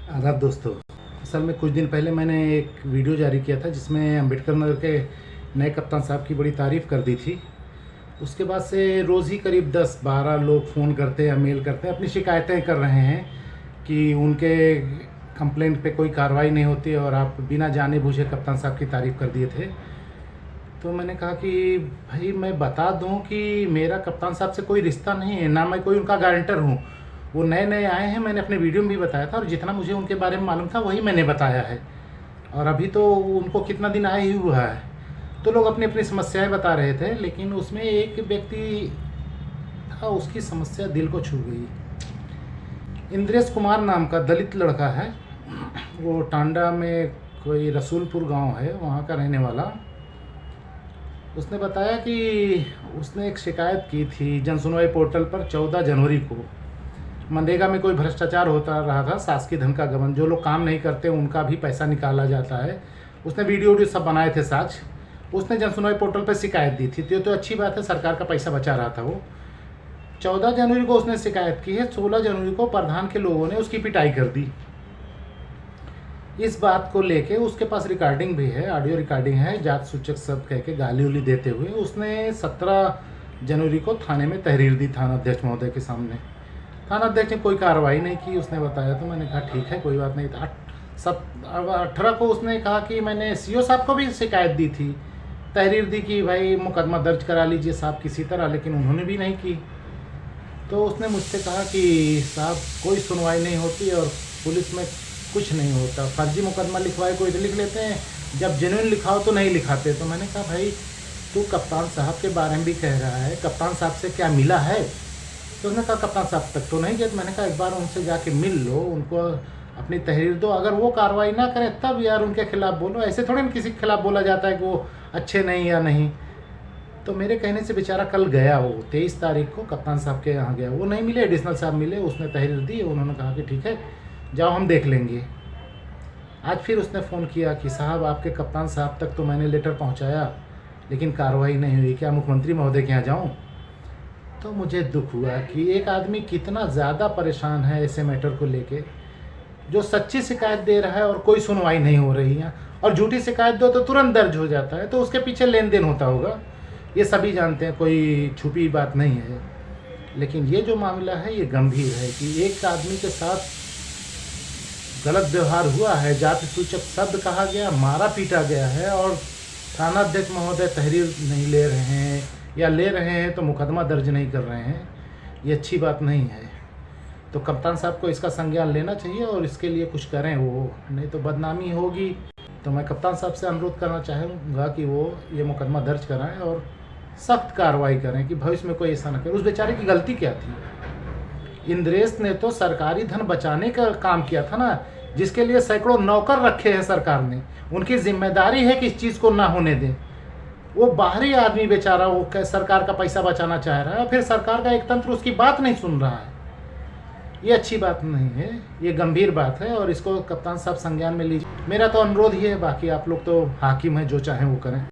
आदाब दोस्तों। असल में कुछ दिन पहले मैंने एक वीडियो जारी किया था जिसमें अम्बेडकर नगर के नए कप्तान साहब की बड़ी तारीफ़ कर दी थी। उसके बाद से रोज़ ही करीब 10-12 लोग फ़ोन करते हैं या मेल करते हैं, अपनी शिकायतें कर रहे हैं कि उनके कंप्लेंट पे कोई कार्रवाई नहीं होती और आप बिना जाने बूझे कप्तान साहब की तारीफ़ कर दिए थे। तो मैंने कहा कि भाई मैं बता दूं कि मेरा कप्तान साहब से कोई रिश्ता नहीं है, ना मैं कोई उनका गारंटर हूं। वो नए नए आए हैं, मैंने अपने वीडियो में भी बताया था और जितना मुझे उनके बारे में मालूम था वही मैंने बताया है। और अभी तो उनको कितना दिन आए ही हुआ है, तो लोग अपनी अपनी समस्याएं बता रहे थे, लेकिन उसमें एक व्यक्ति था, उसकी समस्या दिल को छू गई। इंद्रेश कुमार नाम का दलित लड़का है, वो टांडा में कोई रसूलपुर गांव है, वहाँ का रहने वाला। उसने बताया कि उसने एक शिकायत की थी जनसुनवाई पोर्टल पर 14 जनवरी को। मनरेगा में कोई भ्रष्टाचार होता रहा था, शासकीय धन का गबन, जो लोग काम नहीं करते उनका भी पैसा निकाला जाता है। उसने वीडियो सब बनाए थे साक्ष्य। उसने जनसुनवाई पोर्टल पर शिकायत दी थी, तो अच्छी बात है, सरकार का पैसा बचा रहा था वो। 14 जनवरी को उसने शिकायत की है, 16 जनवरी को प्रधान के लोगों ने उसकी पिटाई कर दी। इस बात को लेके उसके पास रिकॉर्डिंग भी है, ऑडियो रिकॉर्डिंग है, जात सूचक सब कह के गाली उली देते हुए उसने 17 जनवरी को थाने में तहरीर दी, थाना अध्यक्ष महोदय के सामने। थाना अध्यक्ष ने कोई कार्रवाई नहीं की, उसने बताया। तो मैंने कहा ठीक है, कोई बात नहीं। 18 को उसने कहा कि मैंने सीओ साहब को भी शिकायत दी थी, तहरीर दी कि भाई मुकदमा दर्ज करा लीजिए साहब किसी तरह, लेकिन उन्होंने भी नहीं की। तो उसने मुझसे कहा कि साहब कोई सुनवाई नहीं होती और पुलिस में कुछ नहीं होता, फर्जी मुकदमा लिखवाए कोई तो लिख लेते हैं, जब जेन्युइन लिखाओ तो नहीं लिखाते। तो मैंने कहा भाई तू कप्तान साहब के बारे में भी कह रहा है, कप्तान साहब से क्या मिला है? तो उसने कहा कप्तान साहब तक तो नहीं गए। तो मैंने कहा एक बार उनसे जाके मिल लो, उनको अपनी तहरीर दो, अगर वो कार्रवाई ना करें तब यार उनके खिलाफ़ बोलो। ऐसे थोड़े ना किसी के खिलाफ़ बोला जाता है कि वो अच्छे नहीं या नहीं। तो मेरे कहने से बेचारा कल गया, वो 23 तारीख को कप्तान साहब के यहाँ गया। वो नहीं मिले, एडिशनल साहब मिले, उसने तहरीर दी, उन्होंने कहा कि ठीक है जाओ हम देख लेंगे। आज फिर उसने फ़ोन किया कि साहब आपके कप्तान साहब तक तो मैंने लेटर पहुँचाया लेकिन कार्रवाई नहीं हुई, क्या मुख्यमंत्री महोदय के यहाँ जाऊँ? तो मुझे दुख हुआ कि एक आदमी कितना ज़्यादा परेशान है ऐसे मैटर को लेके, जो सच्ची शिकायत दे रहा है और कोई सुनवाई नहीं हो रही है, और झूठी शिकायत दो तो तुरंत दर्ज हो जाता है, तो उसके पीछे लेन देन होता होगा, ये सभी जानते हैं, कोई छुपी बात नहीं है। लेकिन ये जो मामला है ये गंभीर है कि एक आदमी के साथ गलत व्यवहार हुआ है, जाति सूचक शब्द कहा गया, मारा पीटा गया है, और थाना अध्यक्ष महोदय तहरीर नहीं ले रहे हैं, या ले रहे हैं तो मुकदमा दर्ज नहीं कर रहे हैं। ये अच्छी बात नहीं है। तो कप्तान साहब को इसका संज्ञान लेना चाहिए और इसके लिए कुछ करें, वो नहीं तो बदनामी होगी। तो मैं कप्तान साहब से अनुरोध करना चाहूँगा कि वो ये मुकदमा दर्ज कराएं और सख्त कार्रवाई करें कि भविष्य में कोई ऐसा ना करे। उस बेचारे की गलती क्या थी? इंद्रेश ने तो सरकारी धन बचाने का काम किया था ना, जिसके लिए सैकड़ों नौकर रखे हैं सरकार ने। उनकी जिम्मेदारी है कि इस चीज़ को ना होने दें। वो बाहरी आदमी बेचारा, वो सरकार का पैसा बचाना चाह रहा है, फिर सरकार का एक तंत्र उसकी बात नहीं सुन रहा है। ये अच्छी बात नहीं है, ये गंभीर बात है और इसको कप्तान साहब संज्ञान में लीजिए। मेरा तो अनुरोध ही है, बाकी आप लोग तो हाकिम हैं, जो चाहें वो करें।